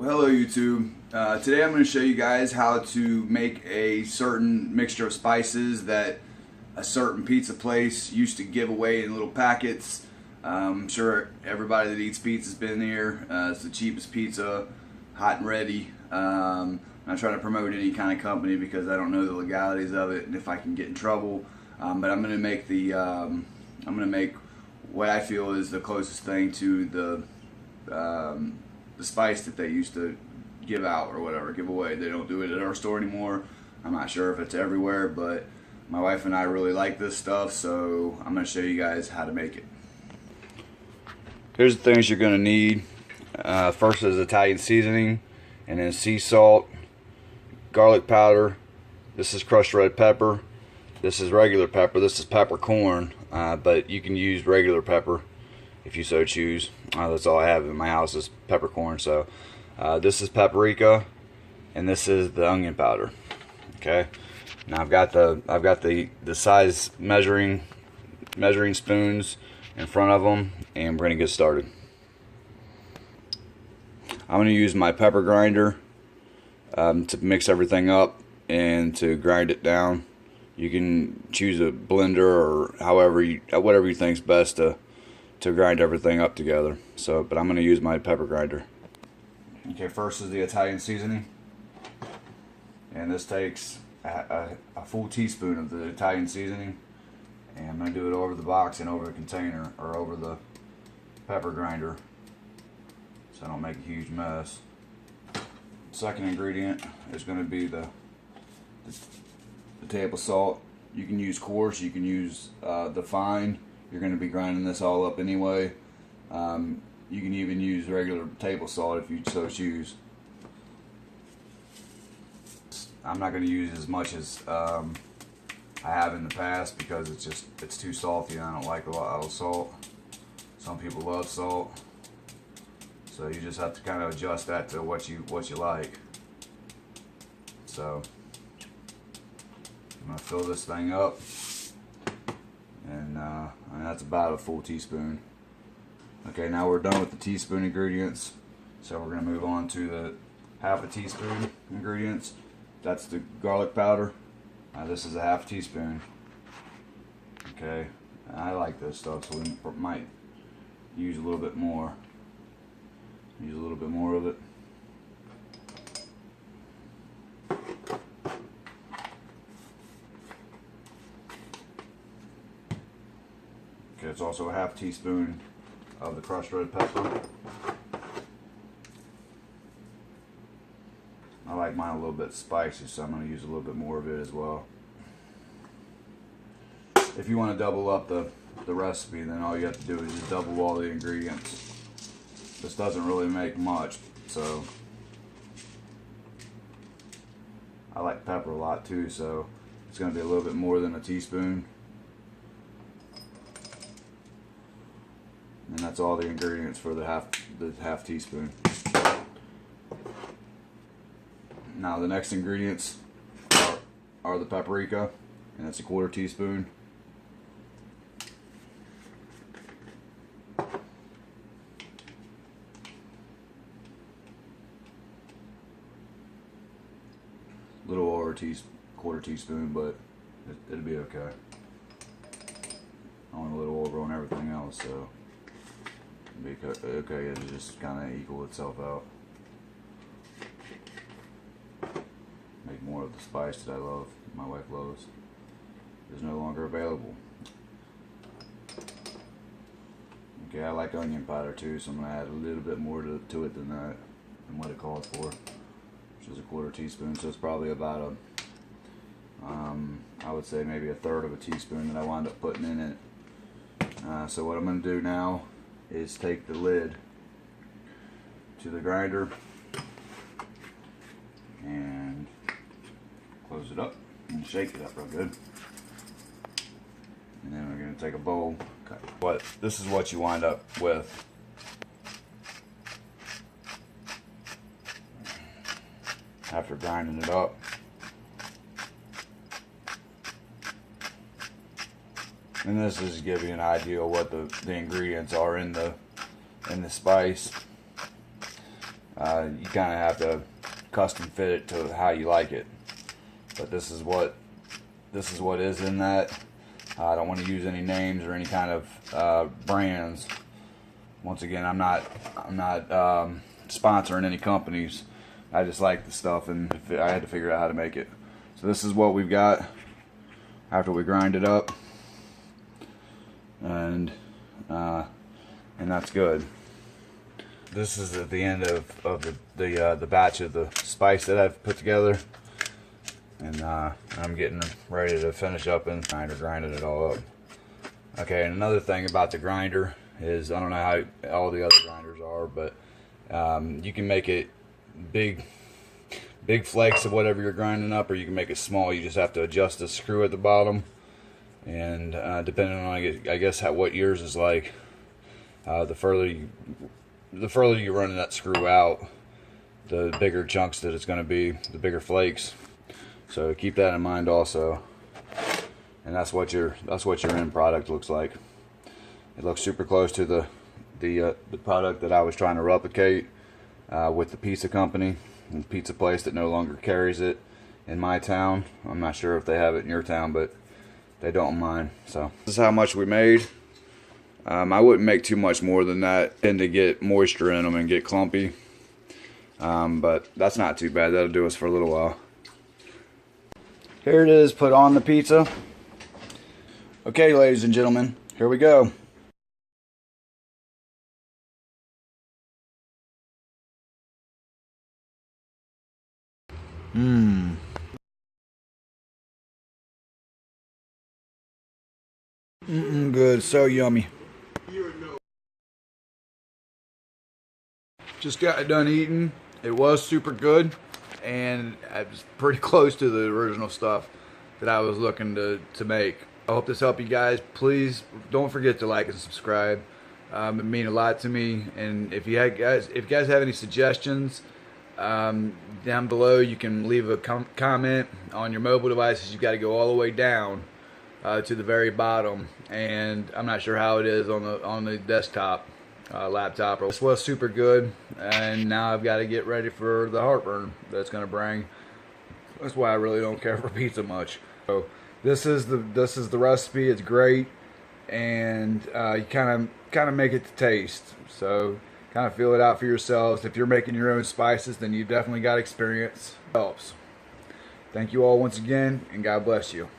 Hello YouTube. Today I'm going to show you guys how to make a certain mixture of spices that a certain pizza place used to give away in little packets. I'm sure everybody that eats pizza has been here. It's the cheapest pizza, hot and ready. I'm not trying to promote any kind of company because I don't know the legalities of it and if I can get in trouble. But I'm going to make what I feel is the closest thing to the spice that they used to give out or whatever, give away. They don't do it at our store anymore. I'm not sure if it's everywhere, but my wife and I really like this stuff, so I'm going to show you guys how to make it. Here's the things you're going to need. First is Italian seasoning, and then sea salt, garlic powder. This is crushed red pepper. This is regular pepper. This is peppercorn, but you can use regular pepper if you so choose. That's all I have in my house is peppercorn. So this is paprika, and this is the onion powder. Okay. Now I've got the size measuring spoons in front of them, and we're gonna get started. I'm gonna use my pepper grinder to mix everything up and to grind it down. You can choose a blender or whatever you think's best to grind everything up together. But I'm going to use my pepper grinder. Okay, first is the Italian seasoning, and this takes a full teaspoon of the Italian seasoning, and I'm going to do it over the box and over the container or over the pepper grinder so I don't make a huge mess. Second ingredient is going to be the table salt. You can use coarse, you can use the fine. You're going to be grinding this all up anyway. You can even use regular table salt if you so choose. I'm not going to use as much as I have in the past because it's too salty and I don't like a lot of salt. Some people love salt, so you just have to kind of adjust that to what you like. So I'm going to fill this thing up, and that's about a full teaspoon. Okay, now we're done with the teaspoon ingredients, so we're going to move on to the half a teaspoon ingredients. That's the garlic powder. This is a half teaspoon. Okay, I like this stuff, so we might use a little bit more. Use a little bit more of it. Okay, it's also a half teaspoon of the crushed red pepper. I like mine a little bit spicy, so I'm going to use a little bit more of it as well. If you want to double up the recipe, then all you have to do is just double all the ingredients. This doesn't really make much, so I like pepper a lot too, so it's going to be a little bit more than a teaspoon. And that's all the ingredients for the half teaspoon. Now the next ingredients are the paprika, and that's a quarter teaspoon. Little over quarter teaspoon, but it'll be okay. I want a little over on everything else, so be okay. It'll just kind of equal itself out. Make more of the spice that I love, my wife loves, is no longer available. Okay, I like onion powder too, so I'm going to add a little bit more to it than what it calls for, which is a quarter teaspoon. So it's probably about I would say maybe a third of a teaspoon that I wound up putting in it. So what I'm going to do now is take the lid to the grinder and close it up and shake it up real good. And then we're going to take a bowl. This is what you wind up with. After grinding it up. And this is to give you an idea of what the ingredients are in the spice. you kind of have to custom fit it to how you like it. But this is what is in that. I don't want to use any names or any kind of brands. Once again, I'm not sponsoring any companies. I just like the stuff, and I had to figure out how to make it. So this is what we've got after we grind it up, and that's good. This is at the end of the batch of the spice that I've put together, and I'm getting ready to finish up and grinding it all up. Okay, and another thing about the grinder is, I don't know how all the other grinders are, but you can make it big flakes of whatever you're grinding up, or you can make it small. You just have to adjust the screw at the bottom, and depending on, I guess what yours is like, the further you run that screw out, the bigger chunks that it's going to be, the bigger flakes. So keep that in mind also. And that's what your end product looks like. It looks super close to the product that I was trying to replicate with the pizza company and pizza place that no longer carries it in my town. I'm not sure if they have it in your town, but they don't mind. So this is how much we made. I wouldn't make too much more than that, tend to get moisture in them and get clumpy. But that's not too bad. That'll do us for a little while. Here it is, put on the pizza. Okay, ladies and gentlemen, here we go. Good, so yummy. Just got done eating. It was super good, and it was pretty close to the original stuff that I was looking to make. I hope this helped you guys. Please don't forget to like and subscribe. It means a lot to me. And if you guys have any suggestions, down below you can leave a comment. On your mobile devices, you've got to go all the way down to the very bottom, and I'm not sure how it is on the desktop laptop. This was super good, and now I've got to get ready for the heartburn that's going to bring. That's why I really don't care for pizza much. So this is the recipe. It's great, and you kind of make it to taste. So kind of feel it out for yourselves. If you're making your own spices, then you definitely got experience. It helps. Thank you all once again, and God bless you.